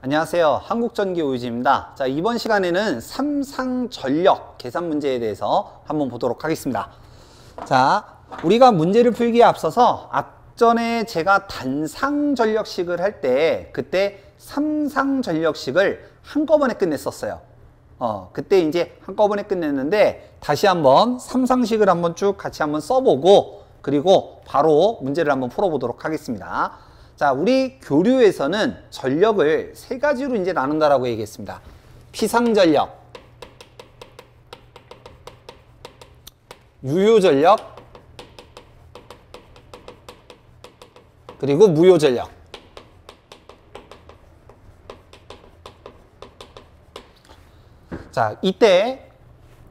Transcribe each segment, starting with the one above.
안녕하세요. 한국전기오유지입니다. 자, 이번 시간에는 삼상전력 계산 문제에 대해서 한번 보도록 하겠습니다. 자, 우리가 문제를 풀기에 앞서서 앞전에 제가 단상전력식을 할 때 그때 삼상전력식을 한꺼번에 끝냈었어요. 그때 이제 한꺼번에 끝냈는데 다시 한번 삼상식을 한번 쭉 같이 한번 써보고 그리고 바로 문제를 한번 풀어보도록 하겠습니다. 자, 우리 교류에서는 전력을 세 가지로 이제 나눈다라고 얘기했습니다. 피상전력, 유효전력, 그리고 무효전력. 자, 이때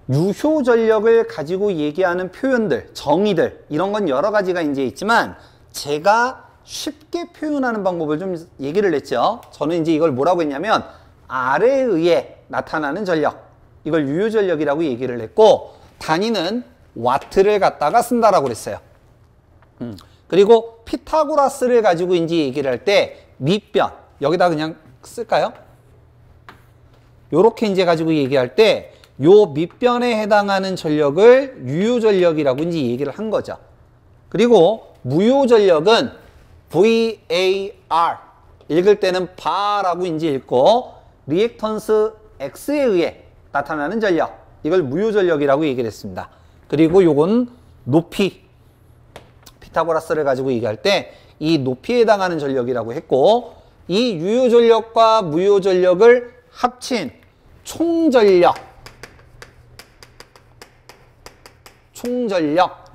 유효전력을 가지고 얘기하는 표현들, 정의들 이런 건 여러 가지가 이제 있지만 제가 쉽게 표현하는 방법을 좀 얘기를 했죠. 저는 이제 이걸 뭐라고 했냐면 R에 의해 나타나는 전력, 이걸 유효전력이라고 얘기를 했고 단위는 와트를 갖다가 쓴다라고 그랬어요. 그리고 피타고라스를 가지고 이제 얘기를 할 때 밑변, 여기다 그냥 쓸까요? 요렇게 이제 가지고 얘기할 때 요 밑변에 해당하는 전력을 유효전력이라고 이제 얘기를 한 거죠. 그리고 무효전력은 VAR, 읽을 때는 바라고 이제 읽고 리액턴스 X에 의해 나타나는 전력, 이걸 무효전력이라고 얘기를 했습니다. 그리고 요건 높이, 피타고라스를 가지고 얘기할 때 이 높이에 해당하는 전력이라고 했고 이 유효전력과 무효전력을 합친 총전력,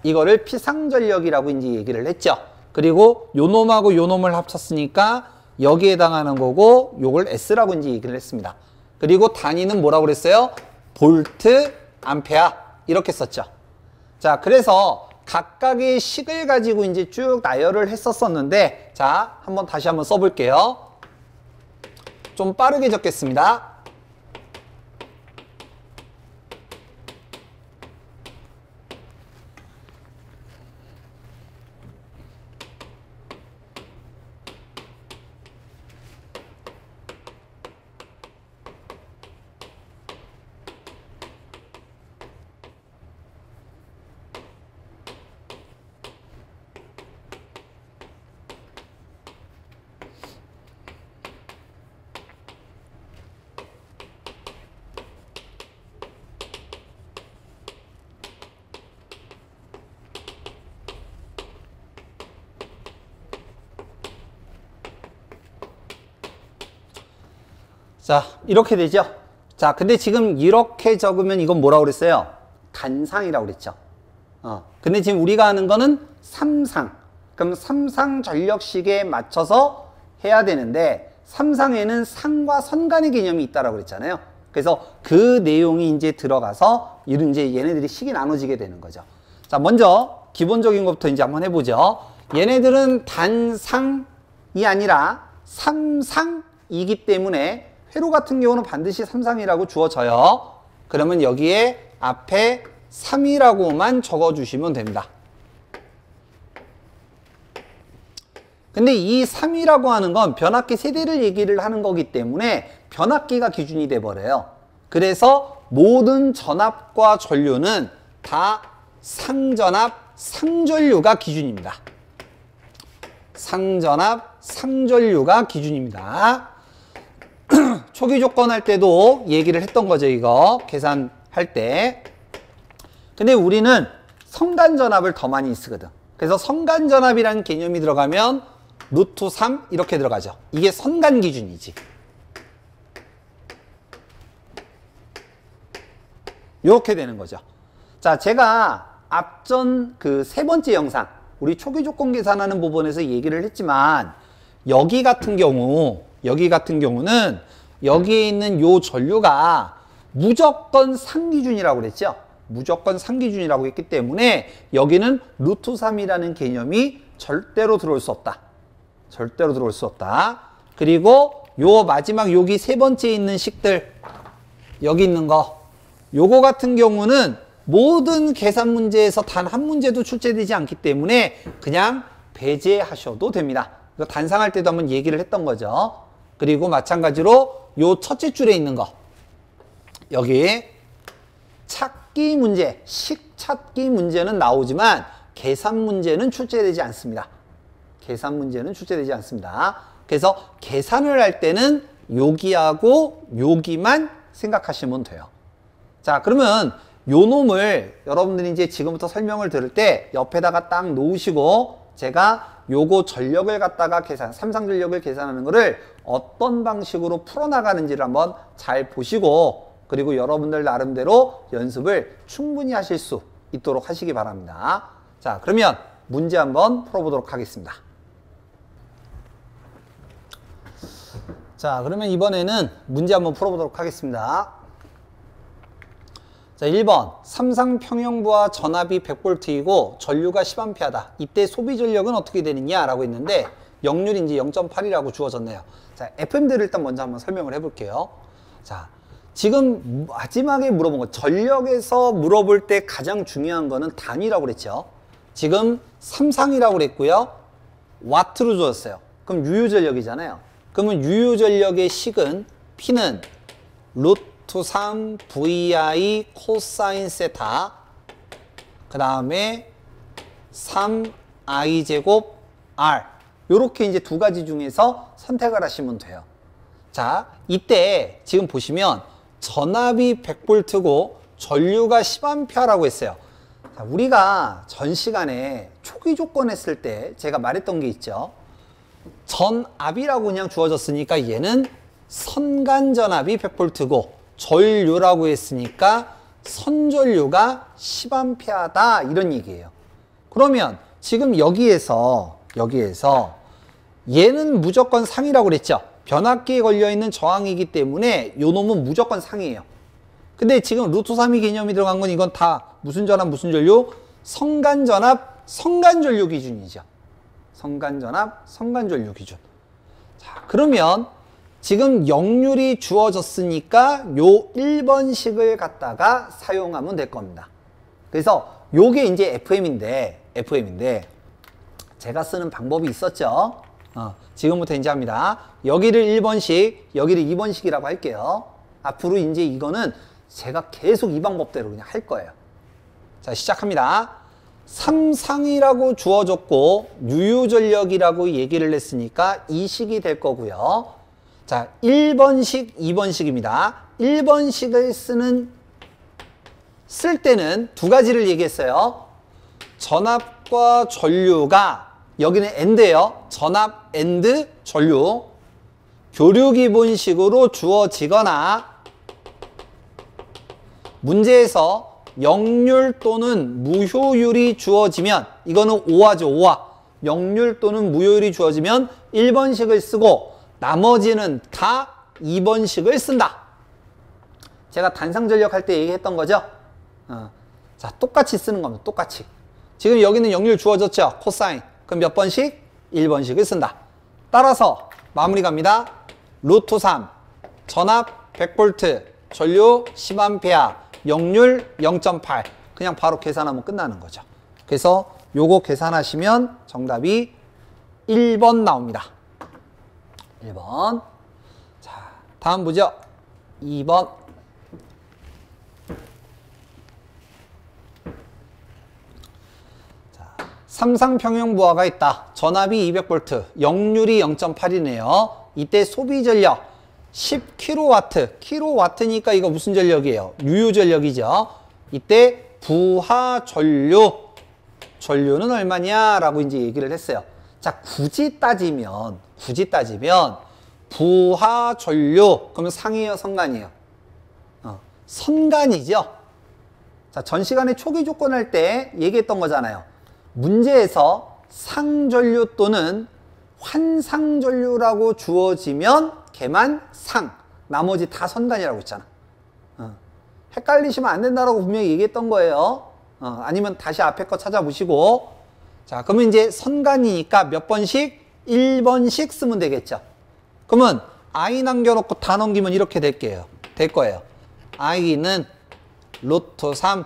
이거를 피상전력이라고 이제 얘기를 했죠. 그리고 요 놈하고 요 놈을 합쳤으니까 여기에 해당하는 거고 요걸 S라고 이제 얘기를 했습니다. 그리고 단위는 뭐라고 그랬어요? 볼트, 암페어 이렇게 썼죠. 자, 그래서 각각의 식을 가지고 이제 쭉 나열을 했었었는데 자, 다시 한번 써볼게요. 좀 빠르게 적겠습니다. 자, 이렇게 되죠. 자, 근데 지금 이렇게 적으면 이건 뭐라고 그랬어요? 단상이라고 그랬죠. 근데 지금 우리가 하는 거는 삼상. 그럼 삼상 전력식에 맞춰서 해야 되는데 삼상에는 상과 선 간의 개념이 있다라고 그랬잖아요. 그래서 그 내용이 이제 들어가서 이런 이제 얘네들이 식이 나눠지게 되는 거죠. 자, 먼저 기본적인 것부터 이제 한번 해보죠. 얘네들은 단상이 아니라 삼상이기 때문에 회로 같은 경우는 반드시 삼상이라고 주어져요. 그러면 여기에 앞에 3이라고만 적어주시면 됩니다. 근데 이 3이라고 하는 건 변압기 세대를 얘기를 하는 거기 때문에 변압기가 기준이 돼버려요. 그래서 모든 전압과 전류는 다 상전압, 상전류가 기준입니다. 상전압, 상전류가 기준입니다. 초기 조건 할 때도 얘기를 했던 거죠. 이거 계산할 때. 근데 우리는 성간전압을 더 많이 쓰거든. 그래서 성간전압이라는 개념이 들어가면 루트 3 이렇게 들어가죠. 이게 선간 기준이지. 이렇게 되는 거죠. 자, 제가 앞전 그 세 번째 영상 우리 초기 조건 계산하는 부분에서 얘기를 했지만 여기 같은 경우는 여기에 있는 요 전류가 무조건 상기준이라고 그랬죠. 무조건 상기준이라고 했기 때문에 여기는 루트 3이라는 개념이 절대로 들어올 수 없다. 절대로 들어올 수 없다. 그리고 요 마지막 여기 세 번째 있는 식들, 여기 있는 거, 요거 같은 경우는 모든 계산 문제에서 단 한 문제도 출제되지 않기 때문에 그냥 배제하셔도 됩니다. 이거 단상할 때도 한번 얘기를 했던 거죠. 그리고 마찬가지로 요 첫째 줄에 있는 거. 여기 찾기 문제, 식 찾기 문제는 나오지만 계산 문제는 출제되지 않습니다. 계산 문제는 출제되지 않습니다. 그래서 계산을 할 때는 여기하고 여기만 생각하시면 돼요. 자, 그러면 요 놈을 여러분들이 이제 지금부터 설명을 들을 때 옆에다가 딱 놓으시고 제가 요거 전력을 갖다가 삼상전력을 계산하는 거를 어떤 방식으로 풀어나가는지를 한번 잘 보시고 그리고 여러분들 나름대로 연습을 충분히 하실 수 있도록 하시기 바랍니다. 자, 그러면 문제 한번 풀어보도록 하겠습니다. 자, 그러면 이번에는 문제 한번 풀어보도록 하겠습니다. 자, 1번 삼상평형부하 전압이 100V이고 전류가 10A다. 이때 소비 전력은 어떻게 되느냐 라고 했는데 역률이 이제 0.8이라고 주어졌네요. 자, FM들을 일단 먼저 한번 설명을 해볼게요. 자, 지금 마지막에 물어본 거 전력에서 물어볼 때 가장 중요한 거는 단위라고 그랬죠. 지금 삼상이라고 그랬고요. 와트로 주었어요. 그럼 유효전력이잖아요. 그러면 유효전력의 식은 P는 루트 3 VI 코사인 세타 그 다음에 3I 제곱 R 요렇게 이제 두 가지 중에서 선택을 하시면 돼요. 자, 이때 지금 보시면 전압이 100V고 전류가 10A라고 했어요. 자, 우리가 전 시간에 초기 조건 했을 때 제가 말했던 게 있죠. 전압이라고 그냥 주어졌으니까 얘는 선간전압이 100V고 전류라고 했으니까 선전류가 10A다 이런 얘기예요. 그러면 지금 여기에서 얘는 무조건 상이라고 그랬죠. 변압기에 걸려있는 저항이기 때문에 요 놈은 무조건 상이에요. 근데 지금 루트 3이 개념이 들어간 건 이건 다 무슨 전압 무슨 전류? 성간전압 성간전류 기준이죠. 성간전압 성간전류 기준. 자, 그러면 지금 역률이 주어졌으니까 요 1번식을 갖다가 사용하면 될 겁니다. 그래서 요게 이제 FM인데 제가 쓰는 방법이 있었죠. 지금부터 이제 합니다. 여기를 1번식, 여기를 2번식이라고 할게요. 앞으로 이제 이거는 제가 계속 이 방법대로 그냥 할 거예요. 자, 시작합니다. 삼상이라고 주어졌고 유효전력이라고 얘기를 했으니까 이 식이 될 거고요. 자, 1번식, 2번식입니다. 1번식을 쓸 때는 두 가지를 얘기했어요. 전압과 전류가 여기는 AND예요. 전압 AND 전류 교류기본식으로 주어지거나 문제에서 역률 또는 무효율이 주어지면 이거는 오화죠. 오화. 역률 또는 무효율이 주어지면 1번식을 쓰고 나머지는 다 2번식을 쓴다. 제가 단상전력 할 때 얘기했던 거죠. 자, 똑같이 쓰는 겁니다. 똑같이. 지금 여기는 역률 주어졌죠. 코사인. 그럼 몇 번씩? 1번식을 쓴다. 따라서 마무리 갑니다. 루트 3 전압 100V 전류 10A 역률 0.8 그냥 바로 계산하면 끝나는 거죠. 그래서 요거 계산하시면 정답이 1번 나옵니다. 1번. 자, 다음 보죠. 2번. 자, 삼상평형부하가 있다. 전압이 200V, 역률이 0.8이네요. 이때 소비 전력 10kW, 킬로와트니까 이거 무슨 전력이에요? 유효전력이죠. 이때 부하 전류는 얼마냐? 라고 이제 얘기를 했어요. 자, 굳이 따지면 부하 전류 그러면 상이에요, 선간이에요? 선간이죠. 자, 전 시간에 초기 조건 할 때 얘기했던 거잖아요. 문제에서 상전류 또는 환상전류라고 주어지면 걔만 상, 나머지 다 선간이라고 했잖아. 헷갈리시면 안 된다라고 분명히 얘기했던 거예요. 아니면 다시 앞에 거 찾아보시고. 자, 그러면 이제 선간이니까 몇 번씩? 1번씩 쓰면 되겠죠. 그러면 I 남겨놓고 다 넘기면 이렇게 될 거예요. I는 루트 3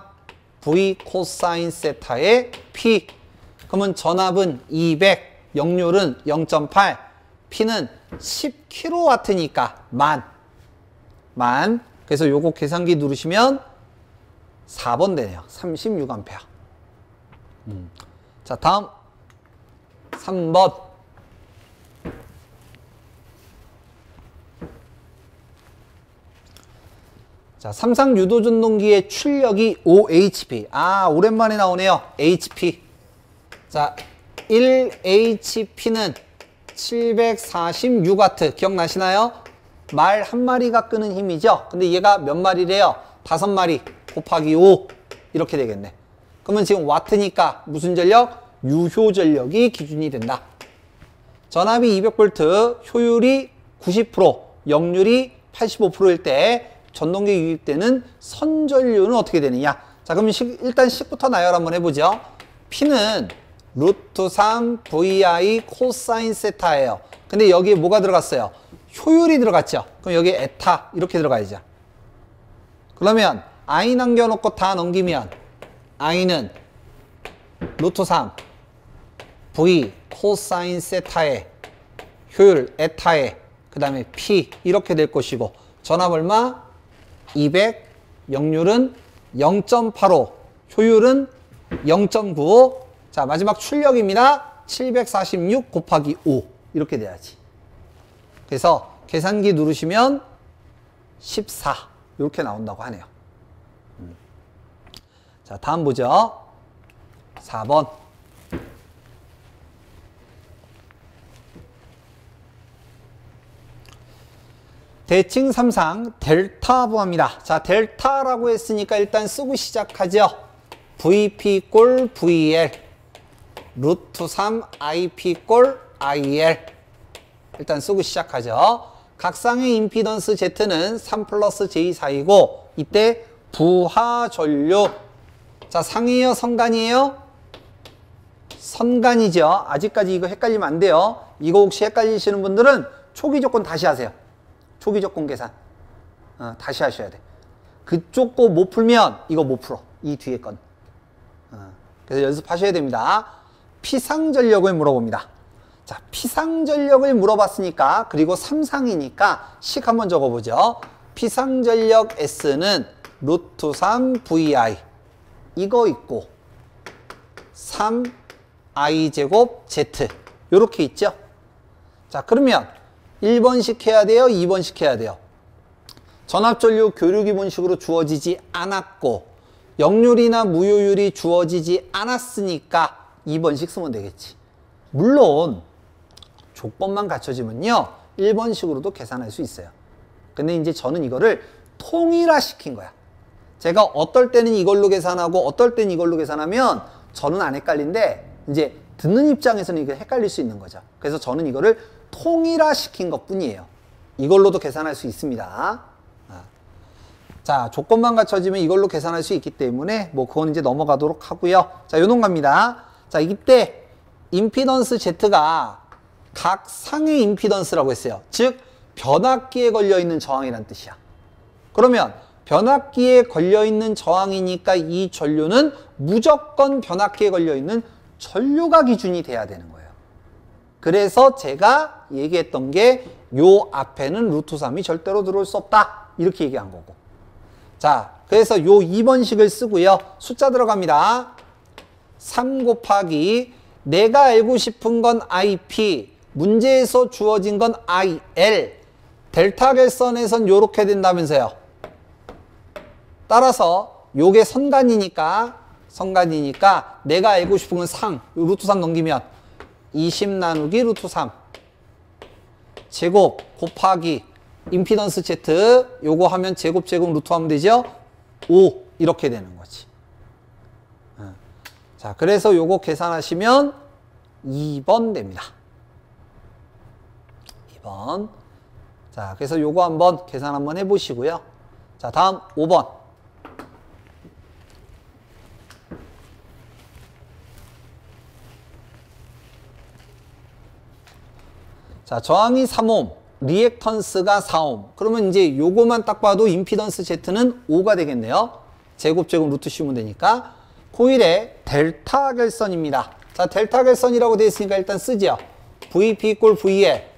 V 코사인 세타의 P. 그러면 전압은 200, 역률은 0.8, P는 10kW니까 만. 그래서 요거 계산기 누르시면 4번 되네요. 36A. 자, 다음 3번. 자, 삼상 유도전동기의 출력이 5HP. 아, 오랜만에 나오네요. HP. 자, 1HP는 746W. 기억나시나요? 말 한 마리가 끄는 힘이죠. 근데 얘가 몇 마리래요? 5마리 곱하기 5. 이렇게 되겠네. 그러면 지금 와트니까 무슨 전력? 유효 전력이 기준이 된다. 전압이 200V, 효율이 90%, 역률이 85%일 때 전동기 유입되는 선전류는 어떻게 되느냐? 자, 그럼 일단 식부터 나열 한번 해보죠. P는 루트 3 VI 코사인 세타예요. 근데 여기에 뭐가 들어갔어요? 효율이 들어갔죠. 그럼 여기에 에타 이렇게 들어가야죠. 그러면 I 남겨놓고 다 넘기면 I는 루트 3 V 코사인 세타의 효율 에타의 그 다음에 P 이렇게 될 것이고 전압 얼마? 200, 역률은 0.85, 효율은 0.95. 자, 마지막 출력입니다. 746 곱하기 5 이렇게 돼야지. 그래서 계산기 누르시면 14 이렇게 나온다고 하네요. 자, 다음 보죠. 4번. 대칭 삼상 델타 부합니다. 자, 델타라고 했으니까 일단 쓰고 시작하죠. VP 꼴 VL 루트 3 IP 꼴 IL 일단 쓰고 시작하죠. 각상의 임피던스 Z는 3 플러스 J 사이고 이때 부하 전류. 자, 상이에요? 선간이에요? 선간이죠. 아직까지 이거 헷갈리면 안 돼요. 이거 혹시 헷갈리시는 분들은 초기 조건 다시 하세요. 초기 조건 계산 다시 하셔야 돼. 그쪽 거 못 풀면 이거 못 풀어. 이 뒤에 건. 그래서 연습하셔야 됩니다. 피상전력을 물어봅니다. 자, 피상전력을 물어봤으니까 그리고 삼상이니까 식 한번 적어보죠. 피상전력 S는 루트 3 VI 이거 있고 3I 제곱 Z 요렇게 있죠. 자, 그러면 1번씩 해야 돼요? 2번씩 해야 돼요? 전압전류 교류기본식으로 주어지지 않았고 역률이나 무효율이 주어지지 않았으니까 2번씩 쓰면 되겠지. 물론 조건만 갖춰지면요 1번식으로도 계산할 수 있어요. 근데 이제 저는 이거를 통일화시킨 거야. 제가 어떨 때는 이걸로 계산하고 어떨 때는 이걸로 계산하면 저는 안 헷갈린데 이제 듣는 입장에서는 이게 헷갈릴 수 있는 거죠. 그래서 저는 이거를 통일화시킨 것 뿐이에요. 이걸로도 계산할 수 있습니다. 자, 조건만 갖춰지면 이걸로 계산할 수 있기 때문에 뭐 그건 이제 넘어가도록 하고요. 자, 요놈 갑니다. 자, 이때 임피던스 Z가 각 상의 임피던스라고 했어요. 즉 변압기에 걸려있는 저항이란 뜻이야. 그러면 변압기에 걸려있는 저항이니까 이 전류는 무조건 변압기에 걸려있는 전류가 기준이 돼야 되는 거예요. 그래서 제가 얘기했던 게 요 앞에는 루트 3이 절대로 들어올 수 없다. 이렇게 얘기한 거고. 자, 그래서 요 2번식을 쓰고요. 숫자 들어갑니다. 3 곱하기 내가 알고 싶은 건 IP, 문제에서 주어진 건 IL, 델타 결선에선 요렇게 된다면서요. 따라서 요게 선간이니까 내가 알고 싶은 건 상, 루트 3 넘기면 20 나누기 루트 3 제곱 곱하기 임피던스 Z 요거 하면 제곱 루트 하면 되죠? 5 이렇게 되는 거지. 자, 그래서 요거 계산하시면 2번 됩니다. 2번. 자, 그래서 요거 한번 계산 한번 해보시고요. 자, 다음 5번. 자, 저항이 3옴, 리액턴스가 4옴. 그러면 이제 요거만 딱 봐도 임피던스 Z는 5가 되겠네요. 제곱 루트 씌우면 되니까. 코일의 델타 결선입니다. 자, 델타 결선이라고 되어 있으니까 일단 쓰죠. VP 꼴 VL.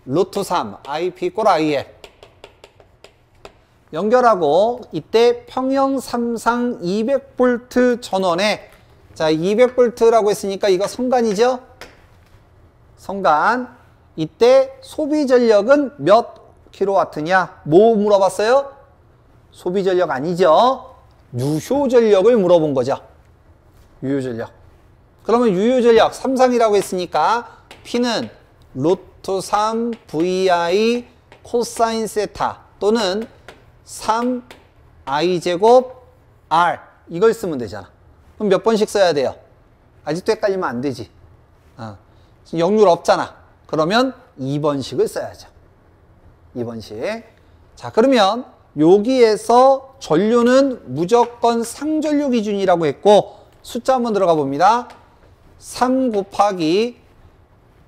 루트 3 IP 꼴 IL 연결하고 이때 평형 3상 200V 전원에 자 200V라고 했으니까 이거 성간이죠? 성간. 이때 소비 전력은 몇 킬로와트냐? 뭐 물어봤어요? 소비 전력 아니죠? 유효 전력을 물어본 거죠. 유효 전력. 그러면 유효 전력 3상이라고 했으니까 P는 루트 3 VI 코사인 세타 또는 3I 제곱 R 이걸 쓰면 되잖아. 그럼 몇 번씩 써야 돼요? 아직도 헷갈리면 안 되지. 역률 없잖아. 그러면 2번씩을 써야죠. 2번씩. 자, 그러면 여기에서 전류는 무조건 상전류 기준이라고 했고 숫자 한번 들어가 봅니다. 3 곱하기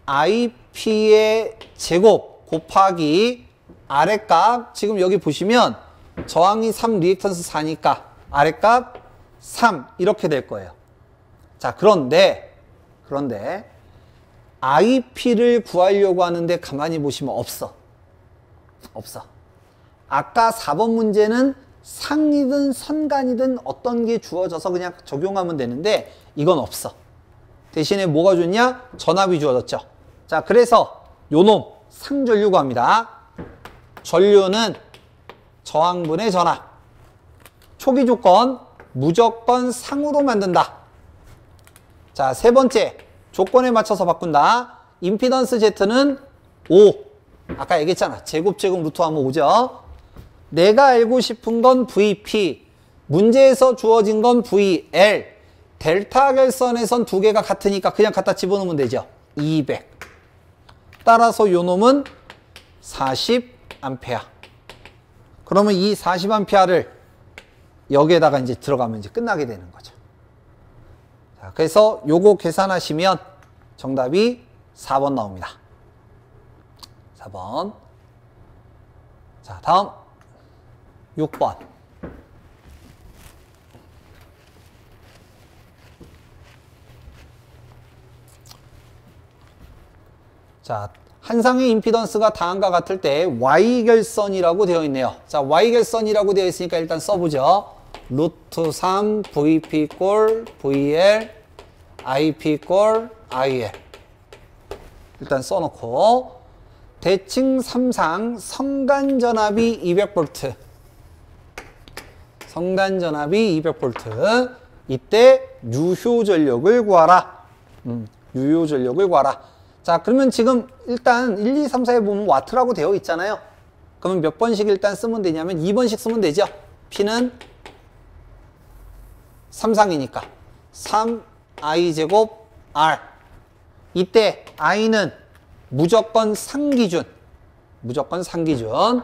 IP의 제곱 곱하기 아랫값 지금 여기 보시면 저항이 3 리액턴스 4니까 아랫값 3 이렇게 될 거예요. 자, 그런데 IP를 구하려고 하는데 가만히 보시면 없어. 아까 4번 문제는 상이든 선간이든 어떤 게 주어져서 그냥 적용하면 되는데 이건 없어. 대신에 뭐가 줬냐? 전압이 주어졌죠. 자, 그래서 요놈 상전류 구합니다. 전류는 저항분의 전압. 초기 조건 무조건 상으로 만든다. 자, 세 번째 조건에 맞춰서 바꾼다. 임피던스 Z는 5. 아까 얘기했잖아. 제곱 루트 하면 5죠. 내가 알고 싶은 건 VP. 문제에서 주어진 건 VL. 델타 결선에선 두 개가 같으니까 그냥 갖다 집어넣으면 되죠. 200. 따라서 요 놈은 40A. 그러면 이 40A를 여기에다가 이제 들어가면 이제 끝나게 되는 거죠. 자, 그래서 요거 계산하시면 정답이 4번 나옵니다. 4번. 자, 다음 6번. 자, 한 상의 임피던스가 다음과 같을 때 Y결선이라고 되어 있네요. 자, Y결선이라고 되어 있으니까 일단 써보죠. 루트 3 VP 꼴 VL IP 꼴 IL 일단 써놓고 대칭 3상 성간전압이 200V 성간전압이 200V 이때 유효전력을 구하라. 유효전력을 구하라. 자, 그러면 지금 일단 1, 2, 3, 4에 보면 와트라고 되어 있잖아요. 그러면 몇 번씩 일단 쓰면 되냐면 2번씩 쓰면 되죠. P는 3상이니까 3I 제곱 R. 이때 I는 무조건 상기준. 무조건 상기준.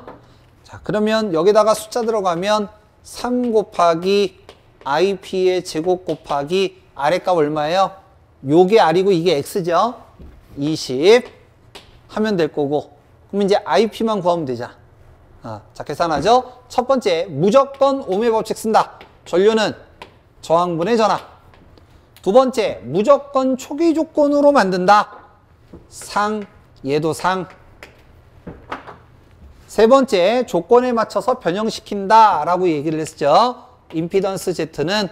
자, 그러면 여기다가 숫자 들어가면 3 곱하기 IP의 제곱 곱하기 아랫값 얼마예요? 요게 R이고 이게 X죠. 20 하면 될 거고 그럼 이제 IP만 구하면 되잖아. 자, 계산하죠. 첫 번째 무조건 ohm의 법칙 쓴다. 전류는 저항분의 전압. 두 번째 무조건 초기 조건으로 만든다. 상, 얘도 상. 세 번째 조건에 맞춰서 변형시킨다 라고 얘기를 했죠. 임피던스 Z는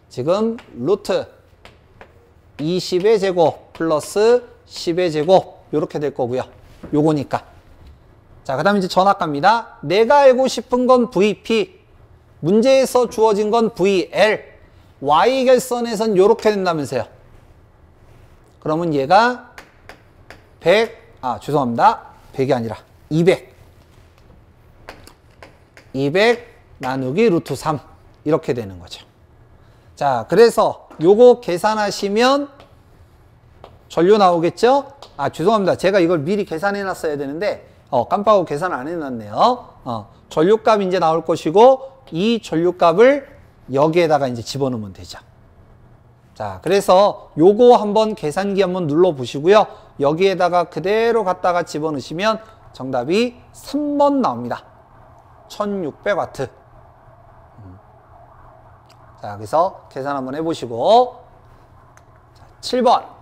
지금 루트 20의 제곱 플러스 10의 제곱 이렇게 될 거고요. 요거니까. 자, 그 다음에 이제 전압값입니다. 내가 알고 싶은 건 VP. 문제에서 주어진 건 VL. Y결선에선 요렇게 된다면서요. 그러면 얘가 100, 죄송합니다. 100이 아니라 200. 200 나누기 루트 3. 이렇게 되는 거죠. 자, 그래서 요거 계산하시면 전류 나오겠죠? 죄송합니다. 제가 이걸 미리 계산해 놨어야 되는데 깜빡하고 계산 안 해놨네요. 전류값 이제 나올 것이고 이 전류값을 여기에다가 이제 집어넣으면 되죠. 자, 그래서 요거 한번 계산기 한번 눌러 보시고요. 여기에다가 그대로 갖다가 집어넣으시면 정답이 3번 나옵니다. 1600W. 자, 그래서 계산 한번 해보시고 자, 7번.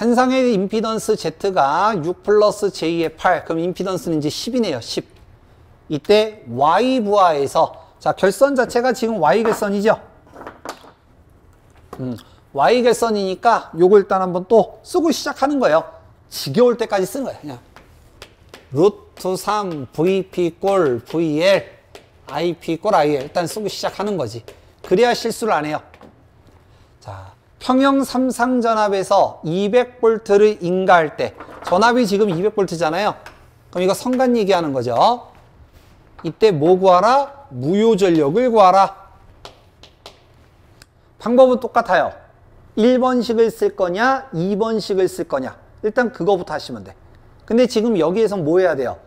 단상의 임피던스 Z가 6 플러스 J의 8. 그럼 임피던스는 이제 10이네요. 10. 이때 Y 부하에서, 자, 결선 자체가 지금 Y 결선이죠. Y 결선이니까 요거 일단 한번 또 쓰고 시작하는 거예요. 지겨울 때까지 쓴 거예요. 그냥. 루트 3 VP 꼴 VL IP 꼴 IL 일단 쓰고 시작하는 거지. 그래야 실수를 안 해요. 자, 평형 삼상전압에서 200V를 인가할 때, 전압이 지금 200V잖아요. 그럼 이거 성간 얘기하는 거죠. 이때 뭐 구하라? 무효전력을 구하라. 방법은 똑같아요. 1번식을 쓸 거냐, 2번식을 쓸 거냐. 일단 그거부터 하시면 돼. 근데 지금 여기에서 뭐 해야 돼요?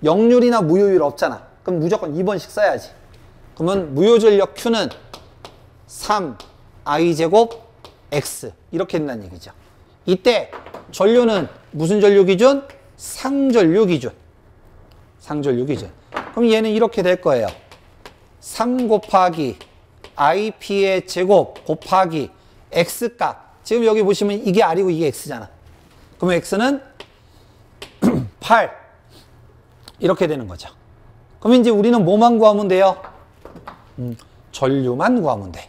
역률이나 무효율 없잖아. 그럼 무조건 2번식 써야지. 그러면 무효전력 Q는 3i제곱 x 이렇게 된다는 얘기죠. 이때 전류는 무슨 전류 기준? 상전류 기준. 상전류 기준. 그럼 얘는 이렇게 될 거예요. 3 곱하기 IP의 제곱 곱하기 X값. 지금 여기 보시면 이게 R이고 이게 X잖아. 그러면 X는 8. 이렇게 되는 거죠. 그럼 이제 우리는 뭐만 구하면 돼요? 전류만 구하면 돼.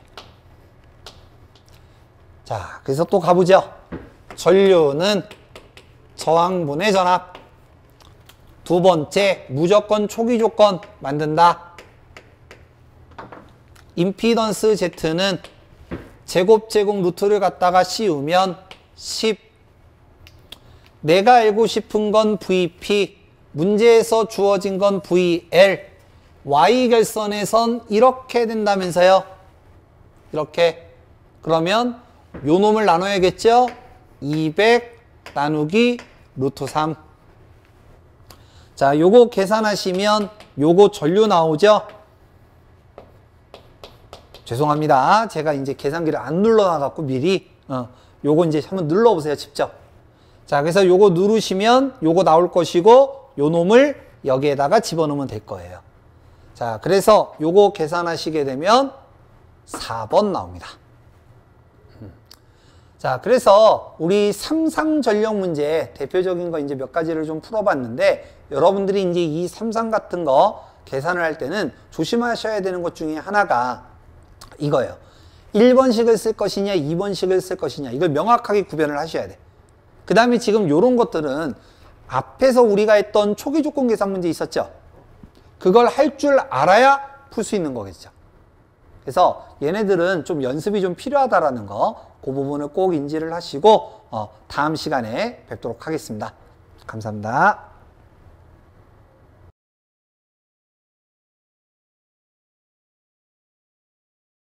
자, 그래서 또 가보죠. 전류는 저항분의 전압. 두 번째, 무조건 초기 조건 만든다. 임피던스 Z는 제곱 루트를 갖다가 씌우면 10. 내가 알고 싶은 건 VP, 문제에서 주어진 건 VL. Y 결선에선 이렇게 된다면서요. 이렇게. 그러면 요 놈을 나눠야겠죠? 200 나누기 루트 3. 자, 요거 계산하시면 요거 전류 나오죠? 죄송합니다. 제가 이제 계산기를 안 눌러놔갖고 미리 요거 이제 한번 눌러보세요. 직접. 자, 그래서 요거 누르시면 요거 나올 것이고 요 놈을 여기에다가 집어넣으면 될 거예요. 자, 그래서 요거 계산하시게 되면 4번 나옵니다. 자, 그래서 우리 삼상 전력 문제 대표적인 거 이제 몇 가지를 좀 풀어봤는데, 여러분들이 이제 이 삼상 같은 거 계산을 할 때는 조심하셔야 되는 것 중에 하나가 이거예요. 1번식을 쓸 것이냐 2번식을 쓸 것이냐, 이걸 명확하게 구별을 하셔야 돼. 그 다음에 지금 요런 것들은 앞에서 우리가 했던 초기 조건 계산 문제 있었죠? 그걸 할 줄 알아야 풀 수 있는 거겠죠. 그래서 얘네들은 좀 연습이 좀 필요하다라는 거, 그 부분을 꼭 인지를 하시고 다음 시간에 뵙도록 하겠습니다. 감사합니다.